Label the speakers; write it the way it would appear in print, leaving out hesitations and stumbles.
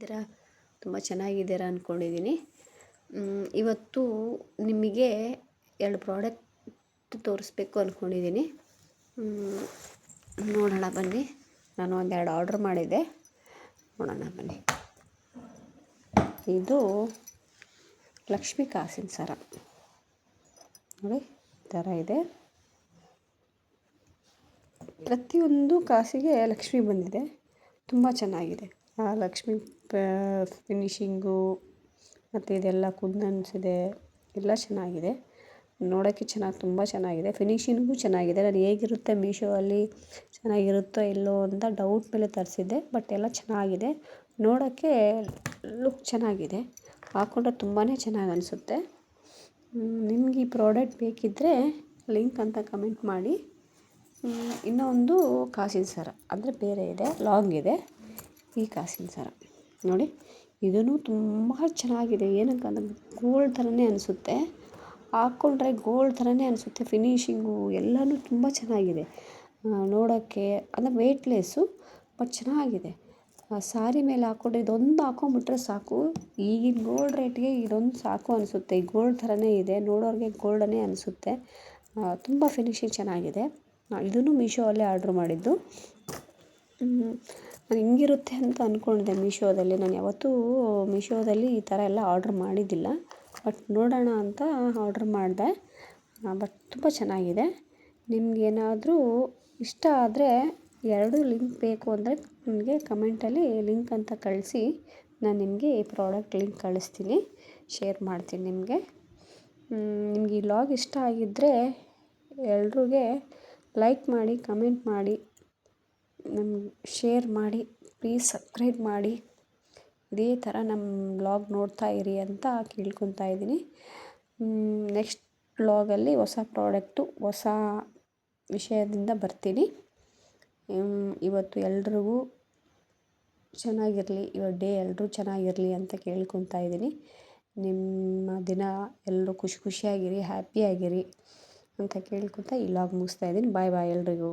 Speaker 1: ಇದ್ದೀರಾ? ತುಂಬ ಚೆನ್ನಾಗಿದ್ದೀರಾ ಅಂದ್ಕೊಂಡಿದ್ದೀನಿ. ಇವತ್ತು ನಿಮಗೆ 2 ಪ್ರಾಡಕ್ಟ್ ತೋರಿಸ್ಬೇಕು ಅಂದ್ಕೊಂಡಿದ್ದೀನಿ. ನೋಡೋಣ ಬನ್ನಿ. ನಾನು ಒಂದೆರಡು ಆರ್ಡ್ರ್ ಮಾಡಿದ್ದೆ, ನೋಡೋಣ ಬನ್ನಿ. ಇದು ಲಕ್ಷ್ಮಿ ಕಾಸಿನ ಸರ ನೋಡಿ, ಈ ಥರ ಇದೆ. ಪ್ರತಿಯೊಂದು ಕಾಸಿಗೆ ಲಕ್ಷ್ಮಿ ಬಂದಿದೆ, ತುಂಬ ಚೆನ್ನಾಗಿದೆ. ಆ ಲಕ್ಷ್ಮಿ ಫಿನಿಶಿಂಗು ಮತ್ತು ಇದೆಲ್ಲ ಕುಂದನ್ಸ್ ಇದೆ, ಎಲ್ಲ ಚೆನ್ನಾಗಿದೆ. ನೋಡೋಕ್ಕೆ ತುಂಬ ಚೆನ್ನಾಗಿದೆ. ಫಿನಿಶಿಂಗು ಚೆನ್ನಾಗಿದೆ. ನಾನು ಹೇಗಿರುತ್ತೆ ಮೀಶೋ ಅಲ್ಲಿ ಚೆನ್ನಾಗಿರುತ್ತೋ ಇಲ್ಲೋ ಅಂತ ಡೌಟ್ ಮೇಲೆ ತರಿಸಿದ್ದೆ, ಬಟ್ ಎಲ್ಲ ಚೆನ್ನಾಗಿದೆ. ನೋಡೋಕ್ಕೆ ಲುಕ್ ಚೆನ್ನಾಗಿದೆ, ಹಾಕ್ಕೊಂಡ್ರೆ ತುಂಬಾ ಚೆನ್ನಾಗಿ ಅನಿಸುತ್ತೆ. ನಿಮ್ಗೆ ಈ ಪ್ರಾಡಕ್ಟ್ ಬೇಕಿದ್ದರೆ ಲಿಂಕ್ ಅಂತ ಕಮೆಂಟ್ ಮಾಡಿ. ಇನ್ನೊಂದು ಕಾಸಿನ ಸರ ಅಂದರೆ ಬೇರೆ ಇದೆ, ಲಾಂಗ್ ಇದೆ. ಈ ಕಾಸಿನ ಸರ ನೋಡಿ, ಇದೂ ತುಂಬ ಚೆನ್ನಾಗಿದೆ. ಏನಕ್ಕಂದರೆ ಗೋಲ್ಡ್ ಥರನೇ ಅನಿಸುತ್ತೆ, ಹಾಕ್ಕೊಂಡ್ರೆ ಗೋಲ್ಡ್ ಥರನೇ ಅನಿಸುತ್ತೆ. ಫಿನಿಶಿಂಗು ಎಲ್ಲನೂ ತುಂಬ ಚೆನ್ನಾಗಿದೆ. ನೋಡೋಕ್ಕೆ ಅಂದರೆ ವೆಯ್ಟ್ಲೆಸ್ಸು ಬಟ್ ಚೆನ್ನಾಗಿದೆ. ಸಾರಿ ಮೇಲೆ ಹಾಕ್ಕೊಂಡ್ರೆ ಇದೊಂದು ಹಾಕ್ಕೊಂಬಿಟ್ರೆ ಸಾಕು. ಈಗಿನ ಗೋಲ್ಡ್ ರೇಟ್ಗೆ ಇದೊಂದು ಸಾಕು ಅನಿಸುತ್ತೆ. ಈ ಗೋಲ್ಡ್ ಥರನೇ ಇದೆ, ನೋಡೋರಿಗೆ ಗೋಲ್ಡನ್ನೇ ಅನಿಸುತ್ತೆ. ತುಂಬ ಫಿನಿಶಿಂಗ್ ಚೆನ್ನಾಗಿದೆ. ಇದನ್ನು ಮೀಶೋ ಅಲ್ಲೇ ಆರ್ಡ್ರ್ ಮಾಡಿದ್ದು. ನಾನು ಹಿಂಗಿರುತ್ತೆ ಅಂತ ಅಂದ್ಕೊಂಡಿದ್ದೆ ಮೀಶೋದಲ್ಲಿ. ನಾನು ಯಾವತ್ತೂ ಮೀಶೋದಲ್ಲಿ ಈ ಥರ ಎಲ್ಲ ಆರ್ಡ್ರ್ ಮಾಡಿದ್ದಿಲ್ಲ, ಬಟ್ ನೋಡೋಣ ಅಂತ ಆರ್ಡ್ರ್ ಮಾಡಿದೆ. ಬಟ್ ತುಂಬ ಚೆನ್ನಾಗಿದೆ. ನಿಮಗೇನಾದರೂ ಇಷ್ಟ ಆದರೆ 2 ಲಿಂಕ್ ಬೇಕು ಅಂದರೆ ನನಗೆ ಕಮೆಂಟಲ್ಲಿ ಲಿಂಕ್ ಅಂತ ಕಳಿಸಿ. ನಾನು ನಿಮಗೆ ಈ ಪ್ರಾಡಕ್ಟ್ ಲಿಂಕ್ ಕಳಿಸ್ತೀನಿ, ಶೇರ್ ಮಾಡ್ತೀನಿ ನಿಮಗೆ. ನಿಮ್ಗೆ ಈ ವ್ಲಾಗ್ ಇಷ್ಟ ಆಗಿದ್ದರೆ ಎಲ್ರಿಗೆ ಲೈಕ್ ಮಾಡಿ, ಕಮೆಂಟ್ ಮಾಡಿ, ನಮ್ಗೆ ಶೇರ್ ಮಾಡಿ, ಪ್ಲೀಸ್ ಸಬ್ಸ್ಕ್ರೈಬ್ ಮಾಡಿ. ಇದೇ ಥರ ನಮ್ಮ ವ್ಲಾಗ್ ನೋಡ್ತಾ ಇರಿ ಅಂತ ಕೇಳ್ಕೊತಾ ಇದ್ದೀನಿ. ನೆಕ್ಸ್ಟ್ ವ್ಲಾಗಲ್ಲಿ ಹೊಸ ಪ್ರಾಡಕ್ಟು, ಹೊಸ ವಿಷಯದಿಂದ ಬರ್ತೀನಿ. ಇವತ್ತು ಎಲ್ರಿಗೂ ಚೆನ್ನಾಗಿರಲಿ, ಇವತ್ತು ಡೇ ಎಲ್ಲರೂ ಚೆನ್ನಾಗಿರಲಿ ಅಂತ ಕೇಳ್ಕೊತಾ ಇದ್ದೀನಿ. ನಿಮ್ಮ ದಿನ ಎಲ್ಲರೂ ಖುಷಿಯಾಗಿರಿ, ಹ್ಯಾಪಿಯಾಗಿರಿ ಅಂತ ಕೇಳ್ಕೊತಾ ಈ ವ್ಲಾಗ್ ಮುಗಿಸ್ತಾ ಇದ್ದೀನಿ. ಬಾಯ್ ಬಾಯ್ ಎಲ್ರಿಗೂ.